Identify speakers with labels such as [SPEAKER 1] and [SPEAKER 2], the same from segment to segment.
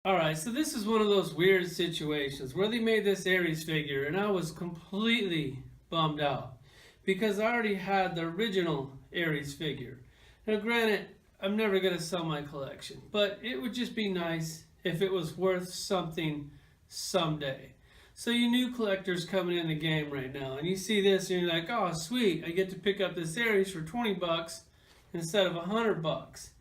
[SPEAKER 1] Alright, so this is one of those weird situations where they made this Ares figure and I was completely bummed out because I already had the original Ares figure. Now granted, I'm never going to sell my collection, but it would just be nice if it was worth something someday. So you new collectors coming in the game right now and you see this and you're like, oh sweet, I get to pick up this Ares for 20 bucks instead of 100 bucks.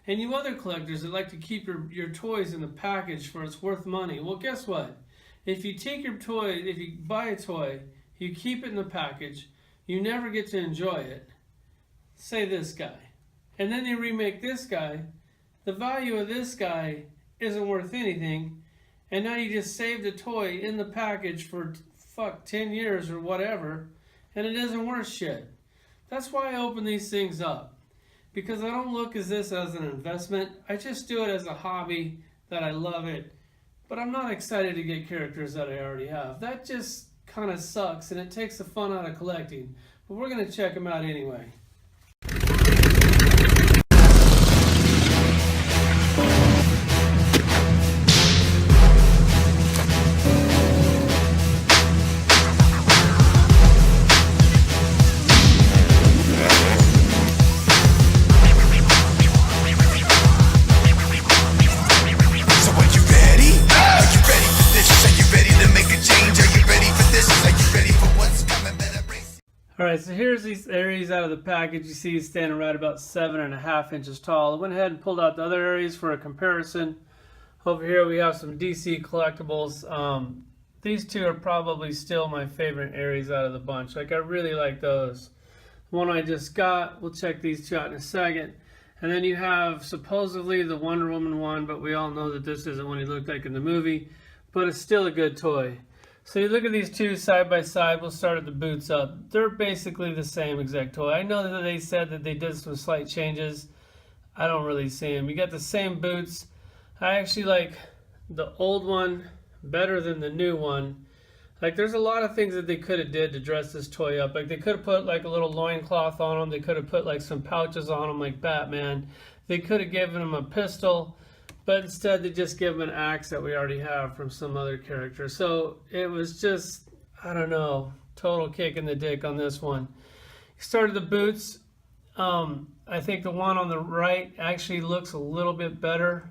[SPEAKER 1] And you other collectors that like to keep your toys in the package for it's worth money. Well, guess what? If you take your toy, if you buy a toy, you keep it in the package, you never get to enjoy it. Say this guy. And then they remake this guy. The value of this guy isn't worth anything. And now you just saved the toy in the package for 10 years or whatever. And it isn't worth shit. That's why I open these things up. Because I don't look at this as an investment. I just do it as a hobby that I love it. But I'm not excited to get characters that I already have. That just kind of sucks and it takes the fun out of collecting. But we're going to check them out anyway. Alright, so here's these Ares out of the package. You see he's standing right about 7.5 inches tall. I went ahead and pulled out the other Ares for a comparison. Over here we have some DC collectibles. These two are probably still my favorite Ares out of the bunch. Like, I really like those. The one I just got, we'll check these two out in a second. And then you have supposedly the Wonder Woman one, but we all know that this isn't what he looked like in the movie. But it's still a good toy. So you look at these two side by side. We'll start at the boots up. They're basically the same exact toy. I know that they said that they did some slight changes. I don't really see them. You got the same boots. I actually like the old one better than the new one. Like, there's a lot of things that they could have did to dress this toy up. Like, they could have put like a little loincloth on him. They could have put like some pouches on him like Batman. They could have given him a pistol. But instead they just give him an axe that we already have from some other character. So it was just, I don't know, total kick in the dick on this one. Started the boots. I think the one on the right actually looks a little bit better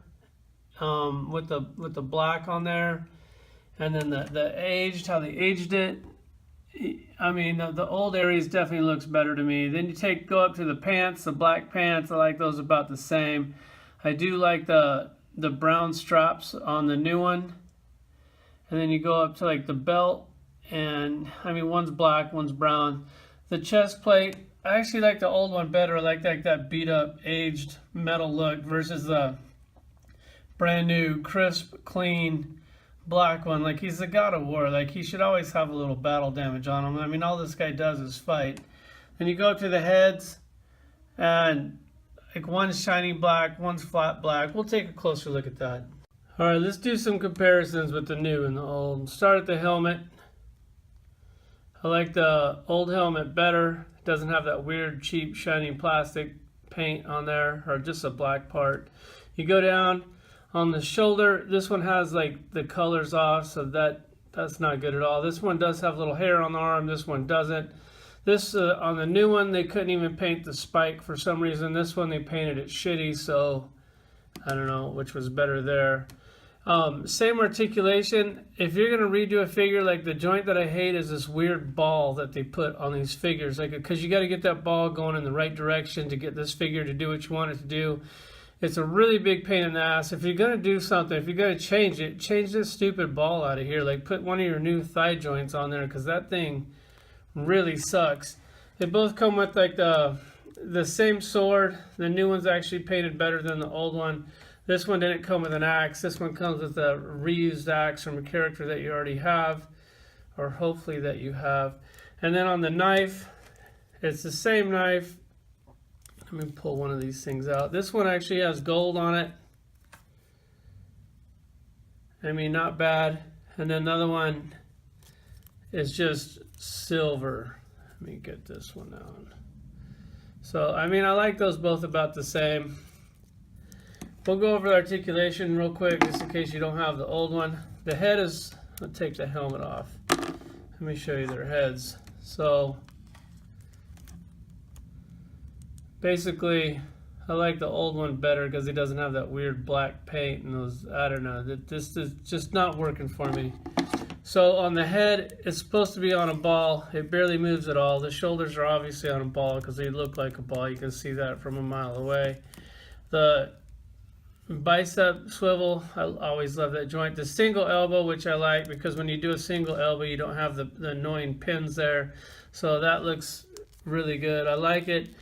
[SPEAKER 1] with the black on there. And then the aged, how they aged it. I mean, the old Ares definitely looks better to me. Then you go up to the pants, the black pants. I like those about the same. I do like the brown straps on the new one. And then you go up to like the belt, and I mean, one's black, one's brown. The chest plate, I actually like the old one better. I like that beat up aged metal look versus the brand new crisp clean black one. Like, he's the God of War. Like, he should always have a little battle damage on him. I mean, all this guy does is fight. Then you go up to the heads, and like, one's shiny black, one's flat black. We'll take a closer look at that. All right, let's do some comparisons with the new and the old. Start at the helmet. I like the old helmet better. It doesn't have that weird, cheap, shiny plastic paint on there, or just a black part. You go down on the shoulder. This one has like the colors off, so that's not good at all. This one does have a little hair on the arm. This one doesn't. This, on the new one, they couldn't even paint the spike for some reason. This one, they painted it shitty, so I don't know which was better there. Same articulation. If you're going to redo a figure, like, the joint that I hate is this weird ball that they put on these figures. Like, because you got to get that ball going in the right direction to get this figure to do what you want it to do. It's a really big pain in the ass. If you're going to do something, if you're going to change it, change this stupid ball out of here. Like, put one of your new thigh joints on there, because that thing really sucks. They both come with like the same sword. The new one's actually painted better than the old one. This one didn't come with an axe. This one comes with a reused axe from a character that you already have, or hopefully that you have. And then on the knife, it's the same knife. Let me pull one of these things out. This one actually has gold on it. I mean, not bad. And then another one is just silver. Let me get this one out. So, I mean, I like those both about the same. We'll go over the articulation real quick, just in case you don't have the old one. The head is, I'll take the helmet off. Let me show you their heads. So basically, I like the old one better because it doesn't have that weird black paint and those, I don't know, this is just not working for me. So on the head, it's supposed to be on a ball. It barely moves at all. The shoulders are obviously on a ball because they look like a ball. You can see that from a mile away. The bicep swivel, I always love that joint. The single elbow, which I like because when you do a single elbow, you don't have the annoying pins there. So that looks really good. I like it.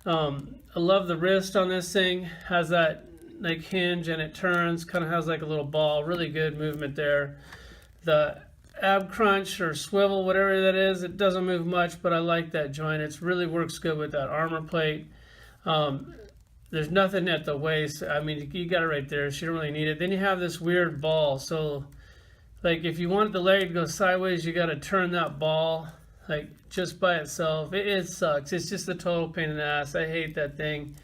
[SPEAKER 1] I love the wrist on this thing. Has that like hinge and it turns, kind of has like a little ball. Really good movement there. The ab crunch or swivel, whatever that is, it doesn't move much, but I like that joint. It really works good with that armor plate. There's nothing at the waist. I mean, you got it right there, so you don't really need it. Then you have this weird ball. So, like, if you want the leg to go sideways, you got to turn that ball, like, just by itself. It sucks. It's just a total pain in the ass. I hate that thing.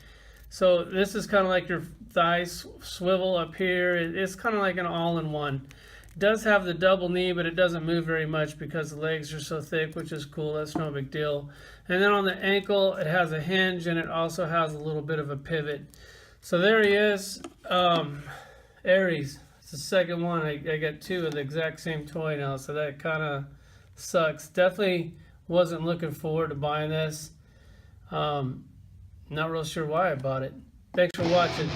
[SPEAKER 1] So, this is kind of like your thigh swivel up here. It's kind of like an all-in-one. It does have the double knee, but it doesn't move very much because the legs are so thick, which is cool. That's no big deal. And then on the ankle, it has a hinge, and it also has a little bit of a pivot. So there he is, ARES. It's the second one. I got two of the exact same toy now, so that kind of sucks. Definitely wasn't looking forward to buying this. Not real sure why I bought it. Thanks for watching.